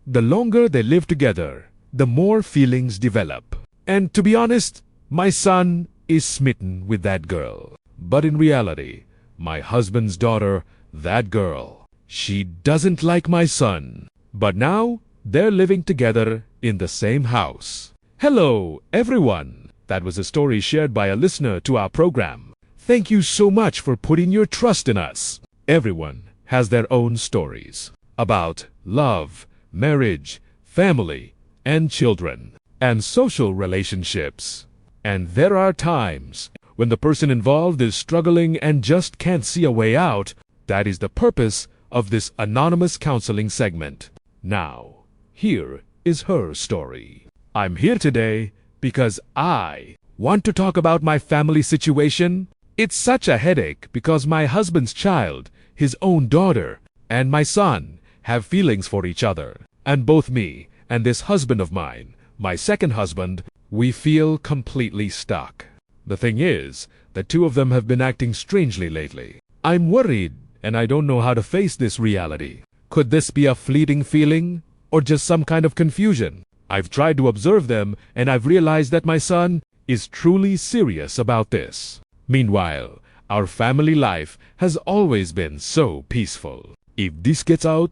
the longer they live together, the more feelings develop. And to be honest, my son is smitten with that girl. But in reality, my husband's daughter, that girl, she doesn't like my son. But now, they're living together in the same house. Hello, everyone. That was a story shared by a listener to our program. Thank you so much for putting your trust in us. Everyone has their own stories about love, marriage, family, and children, and social relationships. And there are times when the person involved is struggling and just can't see a way out. That is the purpose of this anonymous counseling segment. Now, here is her story. I'm here today because I want to talk about my family situation. It's such a headache because my husband's child, his own daughter, and my son have feelings for each other. And both me and this husband of mine, my second husband, we feel completely stuck. The thing is, the two of them have been acting strangely lately. I'm worried and I don't know how to face this reality. Could this be a fleeting feeling or just some kind of confusion? I've tried to observe them and I've realized that my son is truly serious about this. Meanwhile, our family life has always been so peaceful. If this gets out,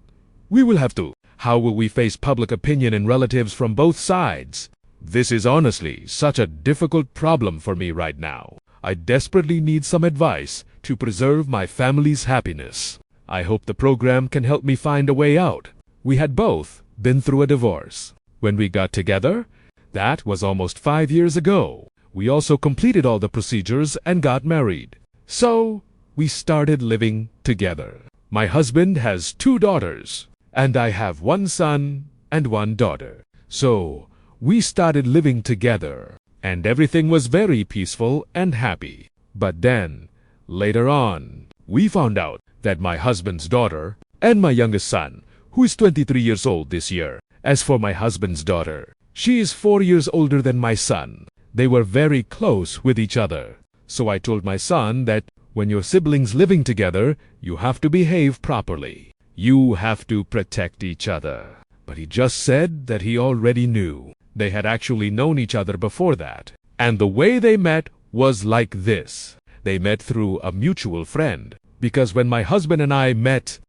we will have to. How will we face public opinion and relatives from both sides? This is honestly such a difficult problem for me right now. I desperately need some advice to preserve my family's happiness. I hope the program can help me find a way out. We had both been through a divorce. When we got together, that was almost 5 years ago. We also completed all the procedures and got married. So, we started living together. My husband has 2 daughters, and I have 1 son and 1 daughter. So, we started living together, and everything was very peaceful and happy. But then, later on, we found out that my husband's daughter and my youngest son, who is 23 years old this year. As for my husband's daughter, she is 4 years older than my son. They were very close with each other. So I told my son that when your siblings living together, you have to behave properly. You have to protect each other. But he just said that he already knew. They had actually known each other before that. And the way they met was like this. They met through a mutual friend. Because when my husband and I met,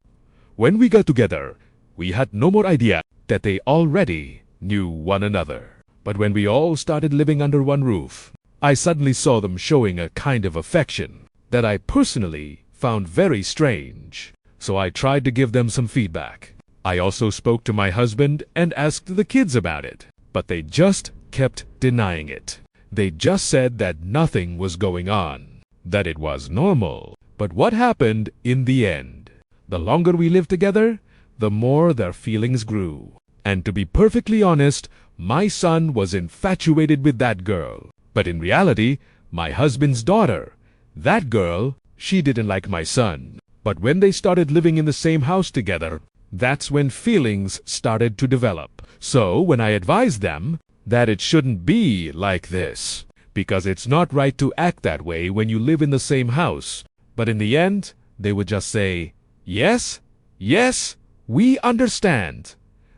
when we got together, we had no more idea that they already knew one another. But when we all started living under one roof, I suddenly saw them showing a kind of affection that I personally found very strange. So I tried to give them some feedback. I also spoke to my husband and asked the kids about it, but they just kept denying it. They just said that nothing was going on, that it was normal. But what happened in the end? The longer we lived together, the more their feelings grew. And to be perfectly honest, my son was infatuated with that girl. But in reality, my husband's daughter, that girl, she didn't like my son. But when they started living in the same house together, that's when feelings started to develop. So when I advised them that it shouldn't be like this, because it's not right to act that way when you live in the same house. But in the end, they would just say, yes, yes, we understand.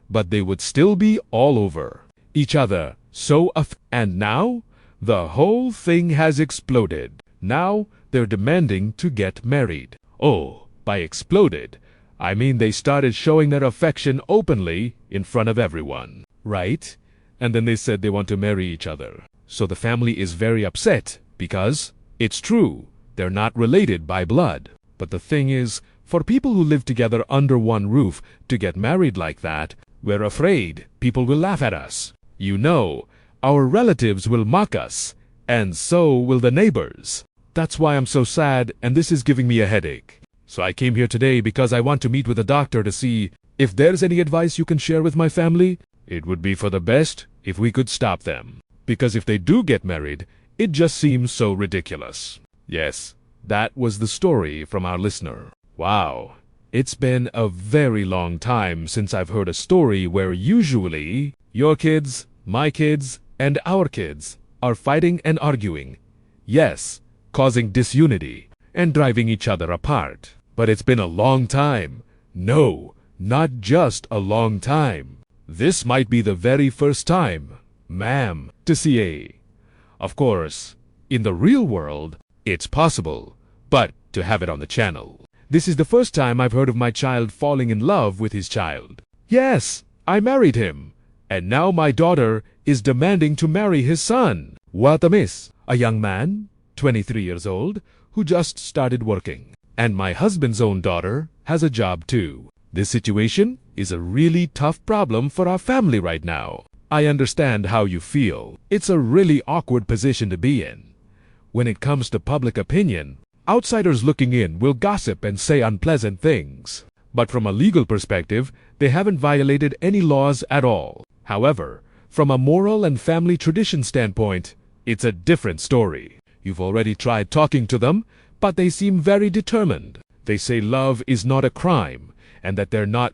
But they would still be all over each other. And now, the whole thing has exploded. Now, they're demanding to get married. Oh, by exploded, I mean they started showing their affection openly in front of everyone, right? And then they said they want to marry each other. So the family is very upset because it's true, they're not related by blood. But the thing is, for people who live together under one roof to get married like that, we're afraid people will laugh at us. You know, our relatives will mock us, and so will the neighbors. That's why I'm so sad, and this is giving me a headache. So I came here today because I want to meet with a doctor to see if there's any advice you can share with my family. It would be for the best if we could stop them. Because if they do get married, it just seems so ridiculous. Yes, that was the story from our listener. Wow, it's been a very long time since I've heard a story where usually your kids, my kids, and our kids are fighting and arguing. Yes, causing disunity and driving each other apart. But it's been a long time. No, not just a long time. This might be the very first time, ma'am, to see a. Of course, in the real world, it's possible, but to have it on the channel. This is the first time I've heard of my child falling in love with his child. Yes, I married him, and now my daughter is demanding to marry his son. Watamis, a young man, 23 years old, who just started working. And my husband's own daughter has a job too. This situation is a really tough problem for our family right now. I understand how you feel. It's a really awkward position to be in. When it comes to public opinion, outsiders looking in will gossip and say unpleasant things. But from a legal perspective, they haven't violated any laws at all. However, from a moral and family tradition standpoint, it's a different story. You've already tried talking to them, but they seem very determined. They say love is not a crime, and that they're not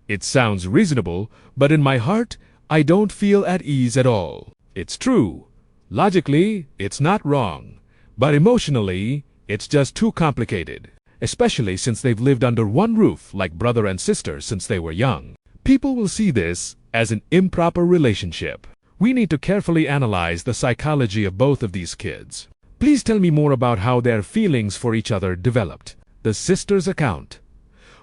It sounds reasonable, but in my heart, I don't feel at ease at all. It's true. Logically, it's not wrong. But emotionally, it's just too complicated. Especially since they've lived under one roof like brother and sister since they were young. People will see this as an improper relationship. We need to carefully analyze the psychology of both of these kids. Please tell me more about how their feelings for each other developed. The sister's account.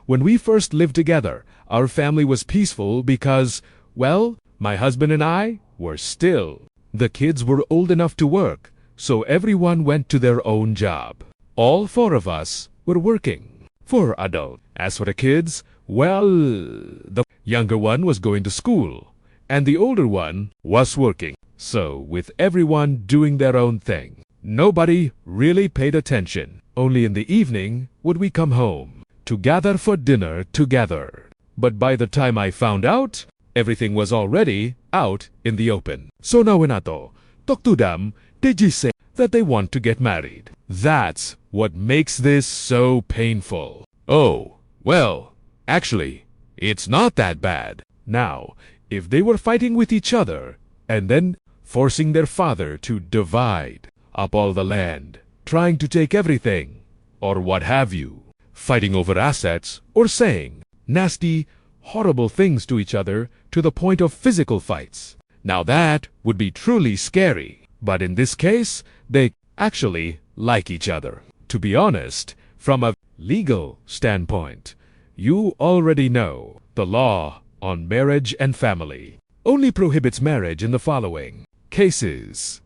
When we first lived together, our family was peaceful because, well, my husband and I were still. The kids were old enough to work, so everyone went to their own job. All four of us were working. For adult. As for the kids, well, the younger one was going to school, and the older one was working. So, with everyone doing their own thing, nobody really paid attention. Only in the evening would we come home to gather for dinner together. But by the time I found out, everything was already out in the open. So now Inato, talk to them, did you say that they want to get married? That's what makes this so painful. Oh, well, actually, it's not that bad. Now, if they were fighting with each other, and then forcing their father to divide up all the land, trying to take everything, or what have you, fighting over assets, or saying nasty, horrible things to each other to the point of physical fights. Now that would be truly scary. But in this case, they actually like each other. To be honest, from a legal standpoint, you already know the law on marriage and family only prohibits marriage in the following cases.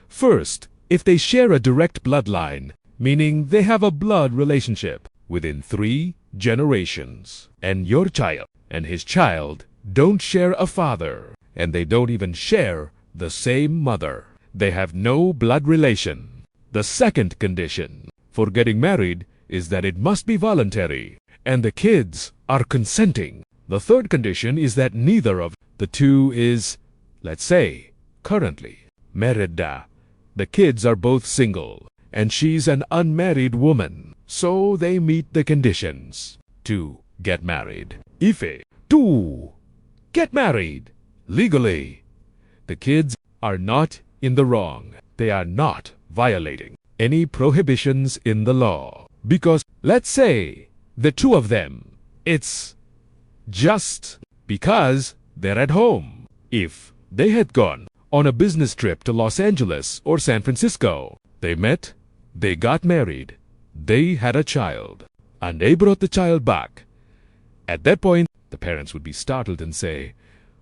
First, if they share a direct bloodline, meaning they have a blood relationship within 3 generations, and your child and his child don't share a father, and they don't even share the same mother. They have no blood relation. The second condition for getting married is that it must be voluntary, and the kids are consenting. The third condition is that neither of the two is, let's say, currently married. The kids are both single, and she's an unmarried woman, so they meet the conditions to get married. If to get married legally, the kids are not in the wrong. They are not violating any prohibitions in the law. Because, let's say, the two of them, it's just because they're at home. If they had gone on a business trip to Los Angeles or San Francisco, they met, they got married, they had a child, and they brought the child back. At that point, the parents would be startled and say,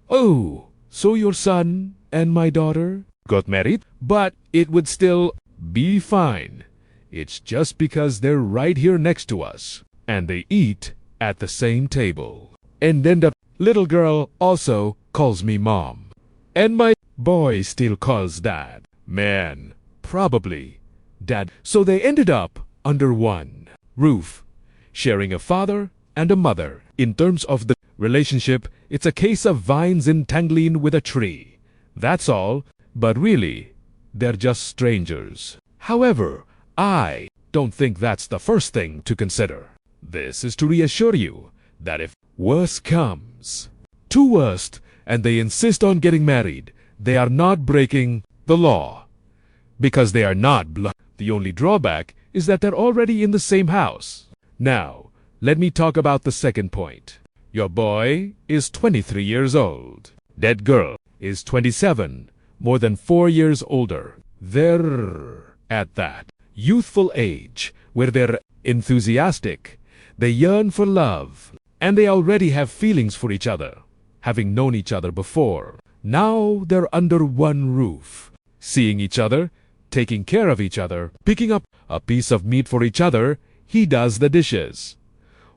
"Oh, so your son and my daughter got married?" But it would still be fine. It's just because they're right here next to us, and they eat at the same table. And then the little girl also calls me mom, and my boy still calls dad. Man, probably dad. So they ended up under one roof, sharing a father and a mother. In terms of the relationship, it's a case of vines entangling with a tree. That's all, but really, they're just strangers. However, I don't think that's the first thing to consider. This is to reassure you that if worse comes to worst and they insist on getting married, they are not breaking the law. Because they are not blood. The only drawback is that they're already in the same house. Now, let me talk about the second point. Your boy is 23 years old. That girl is 27, more than 4 years older. They're at that youthful age where they're enthusiastic, they yearn for love, and they already have feelings for each other, having known each other before. Now they're under one roof, seeing each other, taking care of each other, picking up a piece of meat for each other. He does the dishes,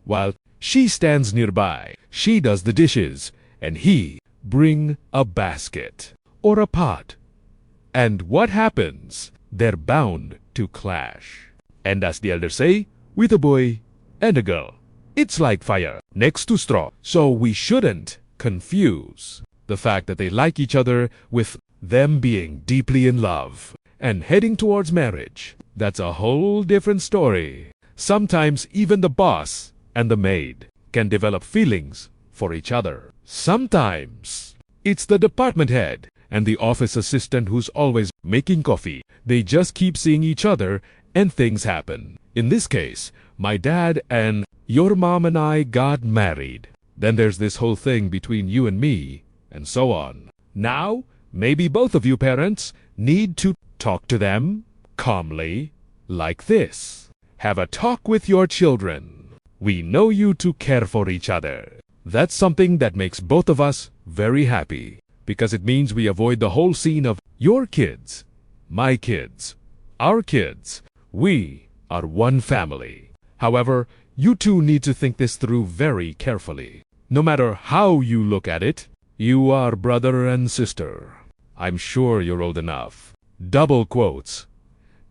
while she stands nearby. She does the dishes, and he bring a basket or a pot. And what happens? They're bound to clash. And as the elders say, with a boy and a girl, it's like fire next to straw. So we shouldn't confuse the fact that they like each other with them being deeply in love and heading towards marriage. That's a whole different story. Sometimes even the boss and the maid can develop feelings for each other. Sometimes it's the department head and the office assistant who's always making coffee. They just keep seeing each other and things happen. In this case, my dad and your mom and I got married. Then there's this whole thing between you and me, and so on. Now, maybe both of you parents need to talk to them calmly, like this. Have a talk with your children. We know you to care for each other. That's something that makes both of us very happy, because it means we avoid the whole scene of your kids, my kids, our kids. We are one family. However, you two need to think this through very carefully. No matter how you look at it, you are brother and sister. I'm sure you're old enough. Double quotes.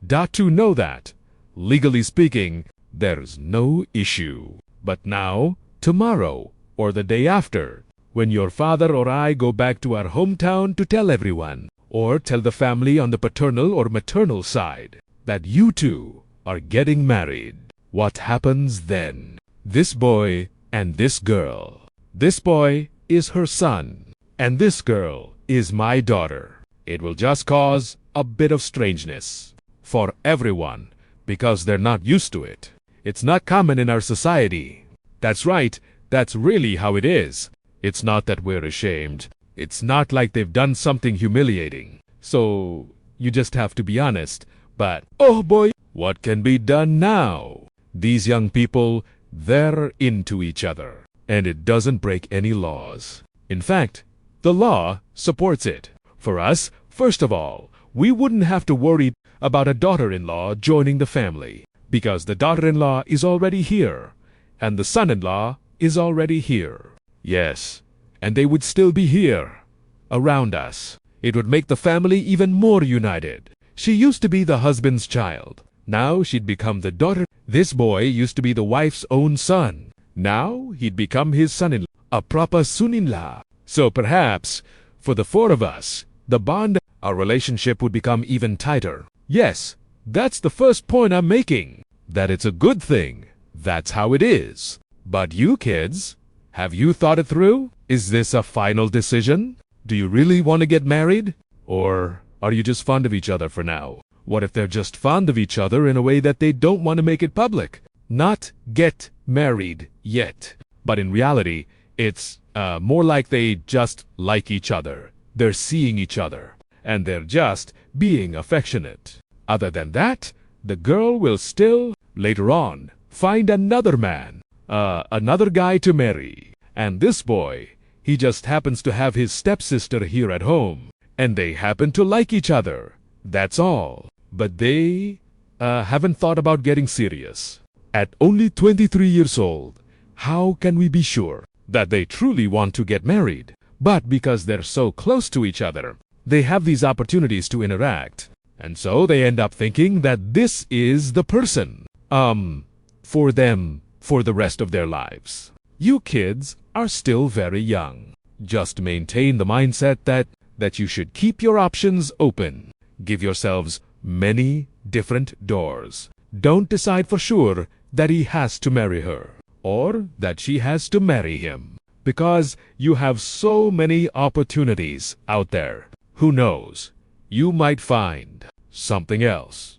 To know that, legally speaking, there's no issue. But now, tomorrow, or the day after, when your father or I go back to our hometown to tell everyone, or tell the family on the paternal or maternal side, that you two are getting married, what happens then? This boy and this girl. This boy is her son, and this girl is my daughter. It will just cause a bit of strangeness for everyone, because they're not used to it. It's not common in our society. That's right, that's really how it is. It's not that we're ashamed. It's not like they've done something humiliating. So, you just have to be honest. But, oh boy, what can be done now? These young people, they're into each other. And it doesn't break any laws. In fact, the law supports it. For us, first of all, we wouldn't have to worry about a daughter-in-law joining the family, because the daughter-in-law is already here, and the son-in-law is already here. Yes, and they would still be here, around us. It would make the family even more united. She used to be the husband's child. Now she'd become the daughter. This boy used to be the wife's own son. Now he'd become his son-in-law, a proper son-in-law. So perhaps, for the four of us, the bond, our relationship would become even tighter. Yes, that's the first point I'm making. That it's a good thing. That's how it is. But you kids, have you thought it through? Is this a final decision? Do you really want to get married? Or are you just fond of each other for now? What if they're just fond of each other in a way that they don't want to make it public? Not get married yet. But in reality, it's more like they just like each other. They're seeing each other. And they're just being affectionate. Other than that, the girl will still, later on, find another man, another guy to marry. And this boy, he just happens to have his stepsister here at home. And they happen to like each other. That's all. But they haven't thought about getting serious. At only 23 years old, how can we be sure that they truly want to get married? But because they're so close to each other, they have these opportunities to interact. And so they end up thinking that this is the person, for them, for the rest of their lives. You kids are still very young. Just maintain the mindset that you should keep your options open. Give yourselves many different doors. Don't decide for sure that he has to marry her, or that she has to marry him, because you have so many opportunities out there. Who knows? You might find something else.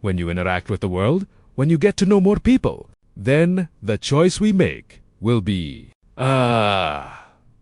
When you interact with the world, when you get to know more people, then the choice we make will be,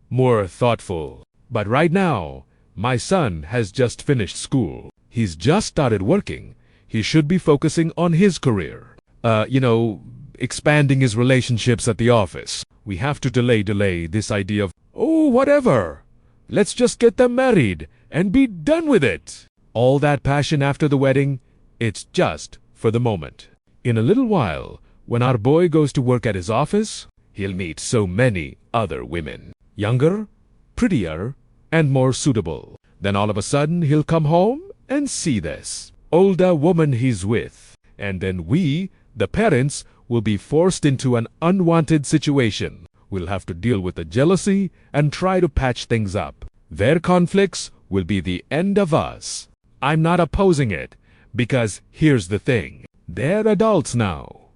more thoughtful But right now, my son has just finished school. He's just started working. He should be focusing on his career. Expanding his relationships at the office. We have to delay this idea of, oh, whatever. Let's just get them married and be done with it. All that passion after the wedding, it's just for the moment. In a little while, when our boy goes to work at his office, he'll meet so many other women. Younger, prettier, and more suitable. Then all of a sudden, he'll come home and see this older woman he's with. And then we, the parents, will be forced into an unwanted situation. We'll have to deal with the jealousy and try to patch things up. Their conflicts will be the end of us. I'm not opposing it, because here's the thing. They're adults now.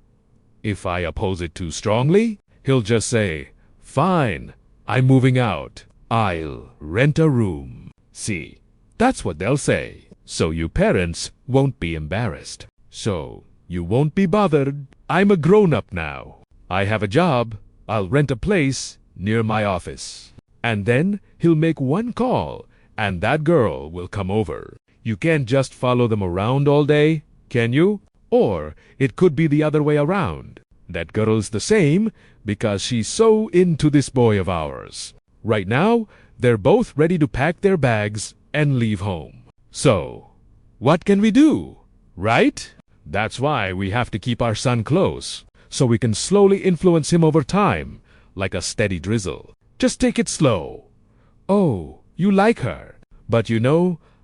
If I oppose it too strongly, he'll just say, fine, I'm moving out. I'll rent a room. See, that's what they'll say. So you parents won't be embarrassed. So you won't be bothered. I'm a grown-up now. I have a job. I'll rent a place near my office. And then he'll make one call, and that girl will come over. You can't just follow them around all day, can you? Or it could be the other way around. That girl's the same because she's so into this boy of ours. Right now, they're both ready to pack their bags and leave home. So, what can we do? Right? That's why we have to keep our son close, so we can slowly influence him over time, like a steady drizzle. Just take it slow. Oh, you like her. But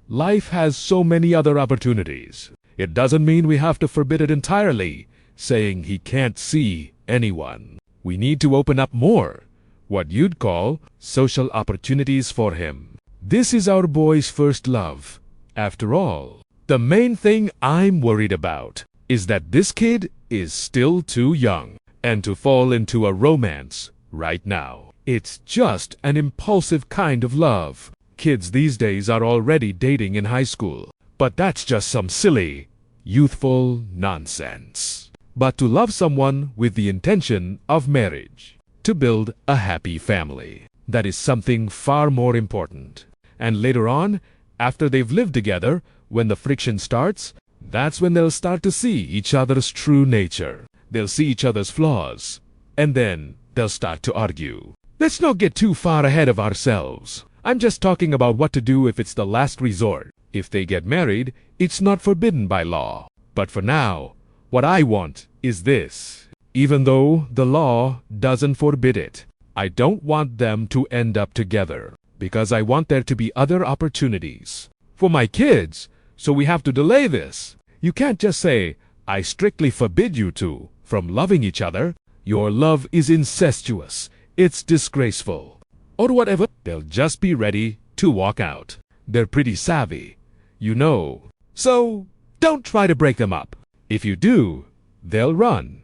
life has so many other opportunities. It doesn't mean we have to forbid it entirely, saying he can't see anyone. We need to open up more, what you'd call social opportunities for him. This is our boy's first love, after all. The main thing I'm worried about is that this kid is still too young and to fall into a romance right now. It's just an impulsive kind of love. Kids these days are already dating in high school, but that's just some silly, youthful nonsense. But to love someone with the intention of marriage, to build a happy family, that is something far more important. And later on, after they've lived together, when the friction starts, that's when they'll start to see each other's true nature. They'll see each other's flaws, and then they'll start to argue. Let's not get too far ahead of ourselves. I'm just talking about what to do if it's the last resort. If they get married, it's not forbidden by law. But for now, what I want is this. Even though the law doesn't forbid it, I don't want them to end up together, because I want there to be other opportunities for my kids, so we have to delay this. You can't just say, I strictly forbid you two from loving each other. Your love is incestuous. It's disgraceful. Or whatever. They'll just be ready to walk out. They're pretty savvy, So don't try to break them up. If you do, they'll run.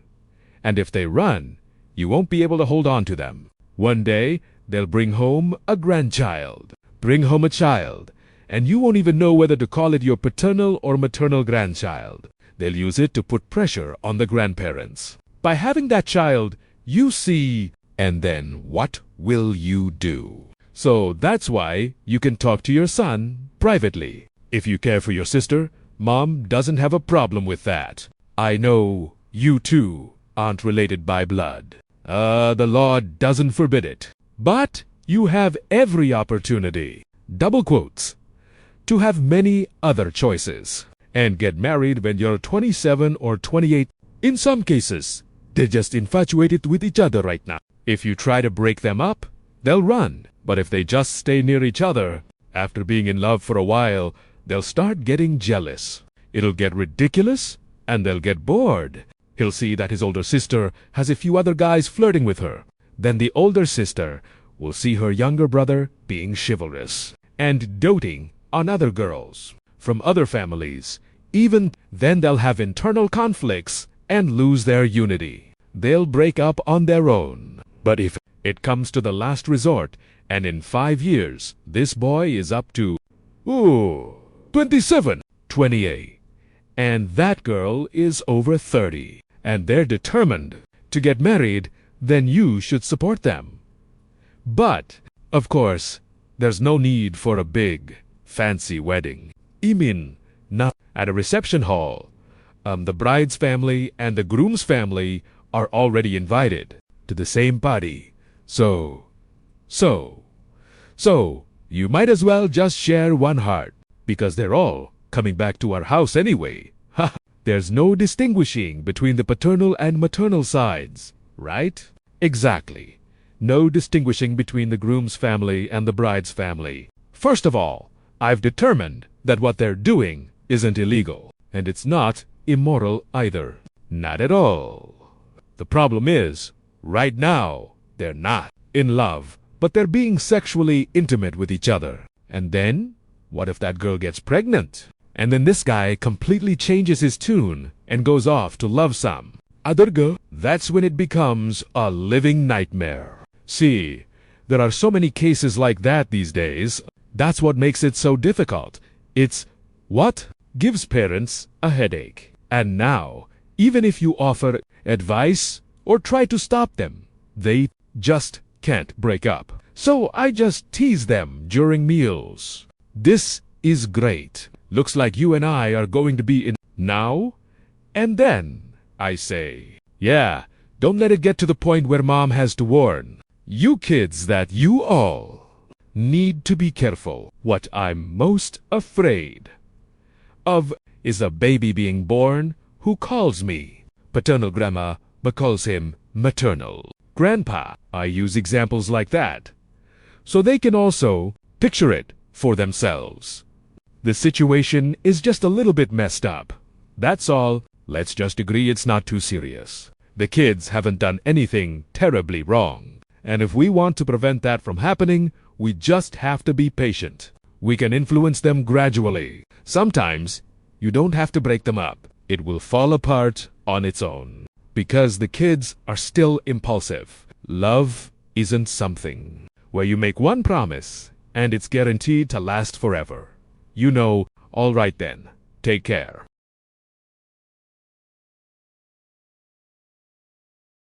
And if they run, you won't be able to hold on to them. One day, they'll bring home a grandchild. Bring home a child. And you won't even know whether to call it your paternal or maternal grandchild. They'll use it to put pressure on the grandparents. By having that child, you see, and then what will you do? So that's why you can talk to your son privately. If you care for your sister, Mom doesn't have a problem with that. I know you two aren't related by blood. The law doesn't forbid it. But you have every opportunity, double quotes, to have many other choices and get married when you're 27 or 28. In some cases, they're just infatuated with each other right now. If you try to break them up, they'll run. But if they just stay near each other, after being in love for a while, they'll start getting jealous. It'll get ridiculous, and they'll get bored. He'll see that his older sister has a few other guys flirting with her. Then the older sister will see her younger brother being chivalrous and doting on other girls from other families. Even then they'll have internal conflicts and lose their unity. They'll break up on their own. But if it comes to the last resort, and in 5 years this boy is up to 27, 28, and that girl is over 30, and they're determined to get married, then you should support them. But, of course, There's no need for a big, fancy wedding. I mean, not at a reception hall. The bride's family and the groom's family are already invited to the same party. So, you might as well just share one heart, because they're all coming back to our house anyway. There's no distinguishing between the paternal and maternal sides, right? Exactly. No distinguishing between the groom's family and the bride's family. First of all, I've determined that what they're doing isn't illegal, and it's not immoral either. Not at all. The problem is, right now, they're not in love, but they're being sexually intimate with each other. And then, what if that girl gets pregnant? And then this guy completely changes his tune and goes off to love some other girl. That's when it becomes a living nightmare. See, there are so many cases like that these days. That's what makes it so difficult. It's what gives parents a headache. And now, even if you offer advice or try to stop them, they just can't break up. So I just tease them during meals. This is great. Looks like you and I are going to be in now and then, I say. Yeah, don't let it get to the point where mom has to warn. You kids that you all need to be careful. What I'm most afraid of is a baby being born who calls me paternal grandma but calls him maternal grandpa. I use examples like that so they can also picture it for themselves. The situation is just a little bit messed up. That's all. Let's just agree it's not too serious. The kids haven't done anything terribly wrong. And if we want to prevent that from happening, we just have to be patient. We can influence them gradually. Sometimes, you don't have to break them up. It will fall apart on its own. Because the kids are still impulsive. Love isn't something where you make one promise and it's guaranteed to last forever. You know, all right then. Take care.